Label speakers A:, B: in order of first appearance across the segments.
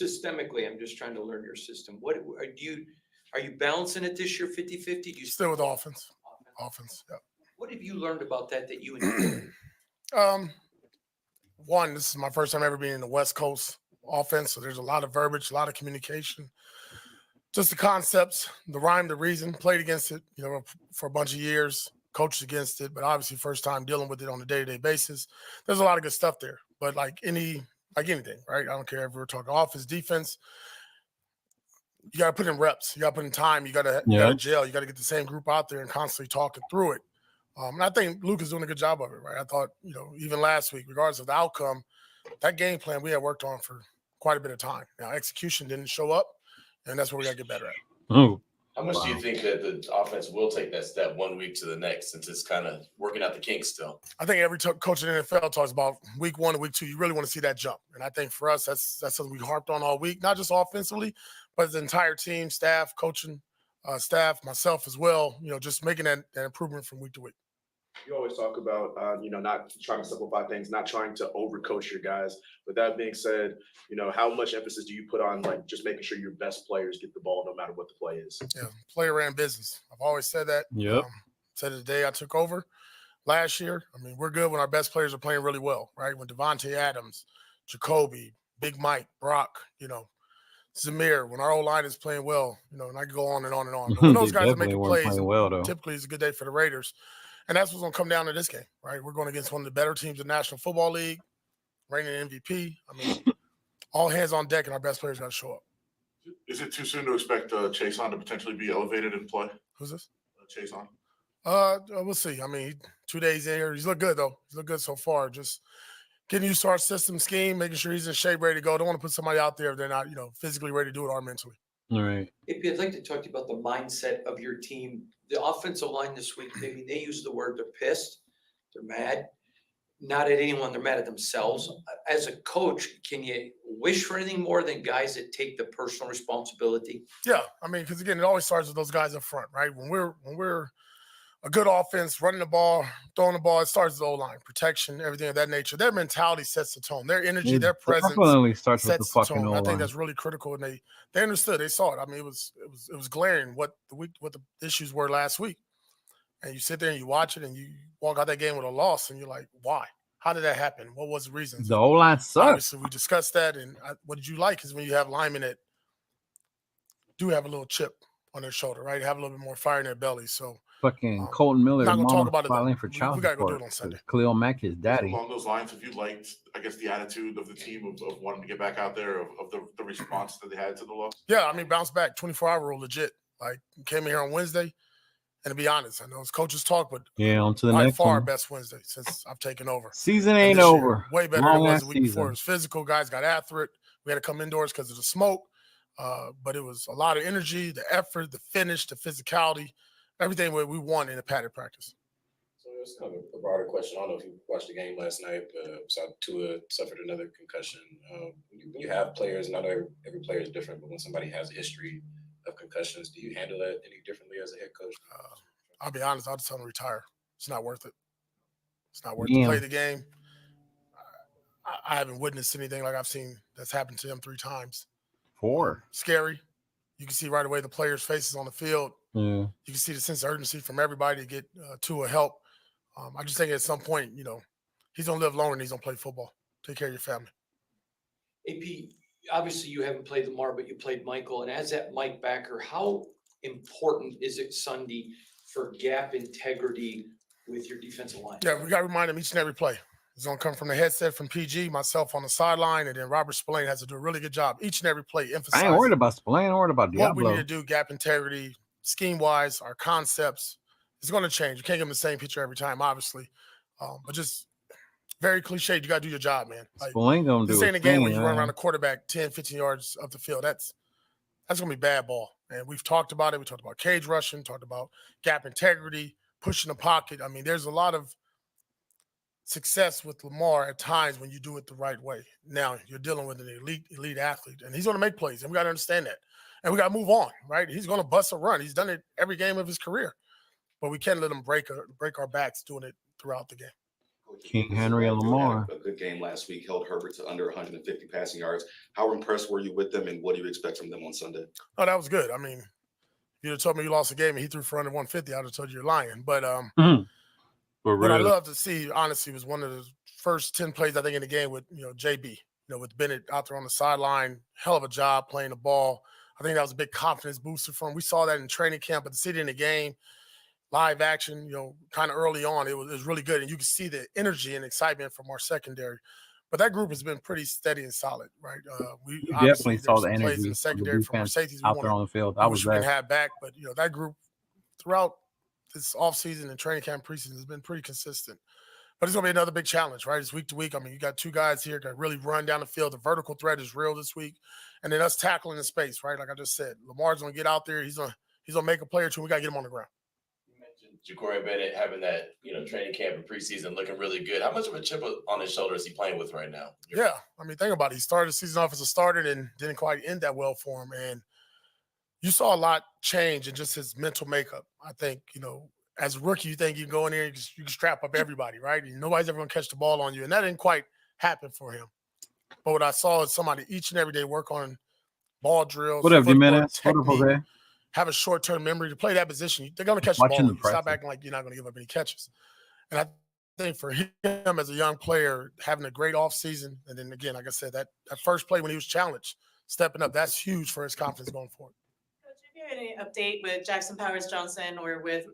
A: systemically, I'm just trying to learn your system. What are you balancing it this year 50-50? Do you
B: Still with offense. Yeah.
A: What have you learned about that you enjoy?
B: One, this is my first time ever being in the West Coast offense, so there's a lot of verbiage, a lot of communication. Just the concepts, the rhyme, the reason. Played against it, for a bunch of years. Coached against it, but obviously first time dealing with it on a day-to-day basis. There's a lot of good stuff there, but like anything, right? I don't care if we're talking offense, defense. You got to put in reps. You got to put in time. You got to gel. You got to get the same group out there and constantly talking through it. And I think Luke is doing a good job of it, right? I thought, even last week, regardless of the outcome, that game plan we had worked on for quite a bit of time. Now, execution didn't show up, and that's what we got to get better at.
C: Oh.
D: How much do you think that the offense will take that step 1 week to the next, since it's kind of working out the kinks still?
B: I think every coach in the NFL talks about week 1 and week 2. You really want to see that jump. And I think for us, that's something we harped on all week, not just offensively, but the entire team, staff, coaching staff, myself as well, just making that improvement from week to week.
E: You always talk about, not trying to simplify things, not trying to overcoach your guys. With that being said, how much emphasis do you put on just making sure your best players get the ball no matter what the play is?
B: Yeah, player ran business. I've always said that.
C: Yep.
B: Said it the day I took over last year. I mean, we're good when our best players are playing really well, right? When Devontae Adams, Jacoby, Big Mike, Brock, Zamir, when our O-line is playing well, and I can go on and on and on. But when those guys are making plays, typically it's a good day for the Raiders. And that's what's going to come down to this game, right? We're going against one of the better teams in the National Football League, reigning MVP. I mean, all hands on deck, and our best players got to show up.
F: Is it too soon to expect Chason to potentially be elevated in play?
B: Who's this?
F: Chason.
B: We'll see. I mean, 2 days in here, he's looked good though. He's looked good so far. Just getting used to our system scheme, making sure he's in shape, ready to go. Don't want to put somebody out there if they're not, physically ready to do it or mentally.
C: All right.
A: I'd like to talk to you about the mindset of your team. The offensive line this week, they use the word they're pissed, they're mad. Not at anyone, they're mad at themselves. As a coach, can you wish for anything more than guys that take the personal responsibility?
B: Yeah, I mean, because again, it always starts with those guys up front, right? When we're a good offense, running the ball, throwing the ball, it starts with the O-line, protection, everything of that nature. Their mentality sets the tone. Their energy, their presence
C: definitely starts with
B: sets
C: the
B: the
C: fucking
B: tone. I
C: O-line.
B: think that's really critical, and they understood. They saw it. I mean, it was glaring what the issues were last week. And you sit there and you watch it, and you walk out that game with a loss, and you're like, why? How did that happen? What was the reason?
C: The O-line sucks.
B: Obviously, we discussed that, and what did you like is when you have linemen that do have a little chip on their shoulder, right? Have a little bit more fire in their belly. So
C: fucking Colton Miller,
B: not gonna talk about it,
C: filing
B: though.
C: for child
B: We gotta go do
C: support.
B: it on Sunday.
C: Khalil Mack, his daddy.
F: Along those lines, have you liked, I guess, the attitude of the team of wanting to get back out there, of the response that they had to the loss?
B: Yeah, I mean, bounce back, 24-hour rule, legit. Like, came in here on Wednesday, and to be honest, I know it's coaches talk, but
C: Yeah, on to the
B: by
C: next
B: far
C: one.
B: best Wednesday since I've taken over.
C: Season
B: And
C: ain't
B: this year,
C: over.
B: way better than it
C: Long
B: was
C: ass
B: the week before. It
C: season.
B: was physical. Guys got after it. We had to come indoors because of the smoke. But it was a lot of energy, the effort, the finish, the physicality, everything we want in a padded practice.
G: So it's kind of a broader question. I don't know if you watched the game last night. Tua suffered another concussion. When you have players, not every player is different, but when somebody has a history of concussions, do you handle that any differently as a head coach?
B: I'll be honest, I'll just tell them to retire. It's not worth it. It's not worth it to play the game. I haven't witnessed anything like I've seen that's happened to him 3 times.
C: 4.
B: Scary. You can see right away the players' faces on the field.
C: Yeah.
B: You can see the sense of urgency from everybody to get Tua help. I just think at some point, he's going to live longer and he's going to play football. Take care of your family.
A: AP, obviously you haven't played Lamar, but you played Michael. And as that Mike backer, how important is it Sunday for gap integrity with your defensive line?
B: Yeah, we got to remind him each and every play. It's going to come from the headset from PG, myself on the sideline, and then Robert Spillane has to do a really good job each and every play, emphasizing
C: I ain't worried about Spillane. I'm worried about
B: what we need
C: Diablo.
B: to do, gap integrity, scheme-wise, our concepts. It's going to change. You can't give them the same picture every time, obviously. But just very cliched. You got to do your job, man. Like,
C: Spillane gonna do
B: this ain't a
C: his
B: game
C: thing,
B: where you run
C: man.
B: around the quarterback 10, 15 yards up the field. That's going to be bad ball. And we've talked about it. We talked about cage rushing, talked about gap integrity, pushing the pocket. I mean, there's a lot of success with Lamar at times when you do it the right way. Now you're dealing with an elite athlete, and he's going to make plays, and we got to understand that. And we got to move on, right? He's going to bust a run. He's done it every game of his career, but we can't let him break our backs doing it throughout the game.
C: King Henry and
H: They had
C: Lamar.
H: A good game last week, held Herbert to under 150 passing yards. How impressed were you with them, and what do you expect from them on Sunday?
B: Oh, that was good. I mean, if you'd have told me you lost a game and he threw for under 150, I'd have told you you're lying. But
C: For
B: what I
C: real.
B: love to see, honestly, was one of the first 10 plays I think in the game with JB. With Bennett out there on the sideline, hell of a job playing the ball. I think that was a big confidence booster for him. We saw that in training camp, but to see it in the game, live action, kind of early on, it was really good. And you can see the energy and excitement from our secondary. But that group has been pretty steady and solid, right? We
C: You
B: obviously
C: definitely saw
B: there's
C: the
B: some plays in
C: energy
B: the
C: from the
B: secondary from our
C: defense
B: safeties we
C: out there
B: want
C: on the field.
B: to
C: I
B: wish
C: was
B: we can
C: there.
B: have back. But that group throughout this offseason and training camp preseason has been pretty consistent. But it's going to be another big challenge, right? It's week to week. I mean, you got two guys here that really run down the field. The vertical threat is real this week. And then us tackling in space, right? Like I just said, Lamar's going to get out there. He's going to make a play or two. We got to get him on the ground.
D: You mentioned Ja'Cory Bennett having that, training camp and preseason looking really good. How much of a chip on his shoulder is he playing with right now?
B: Yeah. I mean, think about it. He started the season off as a starter and didn't quite end that well for him. And you saw a lot change in just his mental makeup. I think, as a rookie, you think you can go in there and you can strap up everybody, right? And nobody's ever going to catch the ball on you. And that didn't quite happen for him. But what I saw is somebody each and every day work on ball drills,
C: What up,
B: footwork,
C: Jimenez? What up,
B: technique,
C: Jose?
B: have a short-term memory to play that position. They're going to catch the
C: Watching
B: ball.
C: the
B: You stop
C: pressure.
B: acting like you're not going to give up any catches. And I think for him as a young player, having a great offseason, and then again, like I said, that first play when he was challenged, stepping up, that's huge for his confidence going forward.
I: Coach, if you had any update with Jackson Powers Johnson or with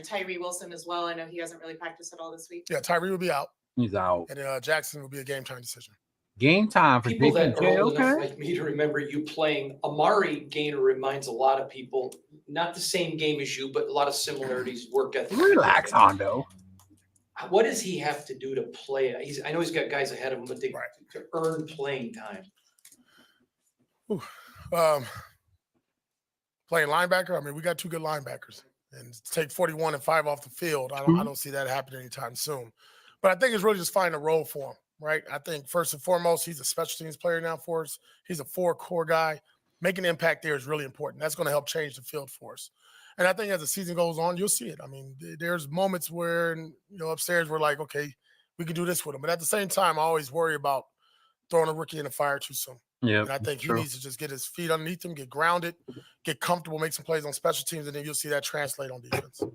I: Tyree Wilson as well? I know he hasn't really practiced at all this week.
B: Yeah, Tyree will be out,
C: He's out.
B: and then Jackson will be a game time decision.
C: Game time for
A: People that are
C: JPJ.
A: old enough
C: Okay.
A: like me to remember you playing, Amari Gainer reminds a lot of people, not the same game as you, but a lot of similarities, work ethic.
C: Relax, Hondo.
A: What does he have to do to play? I know he's got guys ahead of him, but to earn playing time.
B: Playing linebacker, I mean, we got two good linebackers, and to take 41 and 5 off the field, I don't see that happening anytime soon. But I think it's really just finding a role for him, right? I think first and foremost, he's a special teams player now for us. He's a 4-core guy. Making an impact there is really important. That's going to help change the field for us. And I think as the season goes on, you'll see it. I mean, there's moments where, upstairs we're like, okay, we can do this with him. But at the same time, I always worry about throwing a rookie in the fire too soon.
C: Yeah.
B: And I think he needs to just get his feet underneath him, get grounded, get comfortable, make some plays on special teams, and then you'll see that translate on defense.
E: On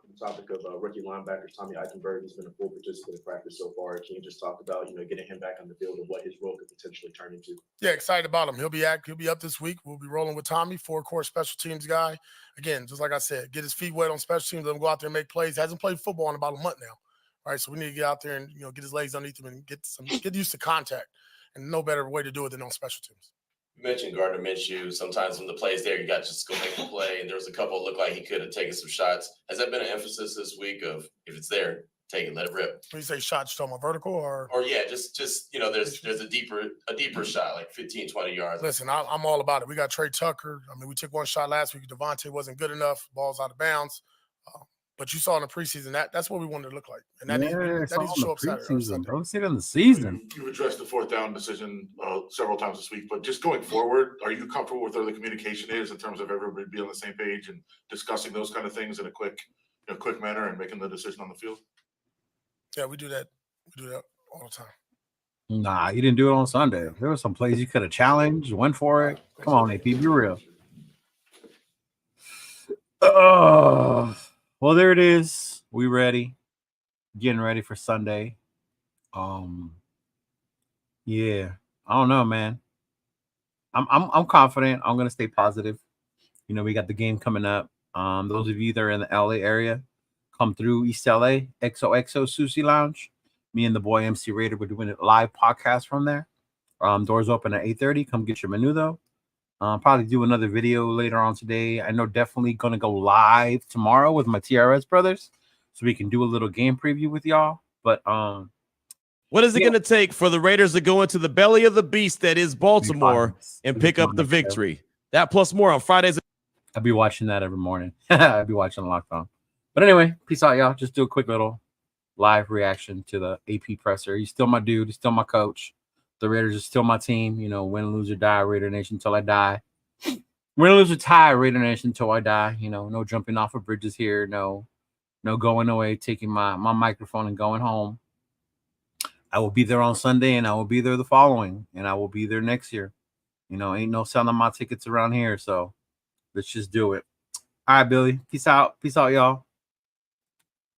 E: the topic of rookie linebackers, Tommy Eichenberg has been a full participant in practice so far. Can you just talk about, getting him back on the field and what his role could potentially turn into?
B: Yeah, excited about him. He'll be up this week. We'll be rolling with Tommy, 4-core special teams guy. Again, just like I said, get his feet wet on special teams, let him go out there and make plays. Hasn't played football in about a month now. All right, so we need to get out there and get his legs underneath him and get used to contact. And no better way to do it than on special teams.
D: You mentioned Gardner Minshew. Sometimes when the play's there, you got to just go make the play. And there was a couple that looked like he could have taken some shots. Has that been an emphasis this week of if it's there, take it, let it rip?
B: When you say shots, you talking about vertical or?
D: Or yeah, just there's a deeper shot, like 15, 20 yards.
B: Listen, I'm all about it. We got Trey Tucker. I mean, we took one shot last week. Devontae wasn't good enough. Ball's out of bounds. But you saw in the preseason that's what we wanted to look like. And that needs to show up Saturday.
C: Bro, see it in the season.
F: You've addressed the fourth down decision several times this week, but just going forward, are you comfortable with where the communication is in terms of everybody being on the same page and discussing those kind of things in a quick manner and making the decision on the field?
B: Yeah, we do that. We do that all the time.
C: Nah, you didn't do it on Sunday. There were some plays you could have challenged, went for it. Come on, AP, be real. Well, there it is. We ready. Getting ready for Sunday. Yeah. I don't know, man. I'm confident. I'm gonna stay positive. We got the game coming up. Those of you that are in the LA area, come through East LA, XOXO Sushi Lounge. Me and the boy MC Raider, we're doing a live podcast from there. Doors open at 8:30. Come get your menudo. Probably do another video later on today. I know definitely going to go live tomorrow with my TRS brothers so we can do a little game preview with y'all. But
J: what is it going to take for the Raiders to go into the belly of the beast that is Baltimore and pick up the victory? That plus more on Fridays.
C: I'll be watching that every morning. I'll be watching Locked On. But anyway, peace out, y'all. Just do a quick little live reaction to the AP presser. He's still my dude. He's still my coach. The Raiders are still my team. Win, lose, or die, Raider Nation until I die. Win, lose, or tie, Raider Nation until I die. No jumping off of bridges here. No no going away, taking my microphone and going home. I will be there on Sunday, and I will be there the following, and I will be there next year. Ain't no selling my tickets around here, so let's just do it. All right, Billy. Peace out. Peace out, y'all.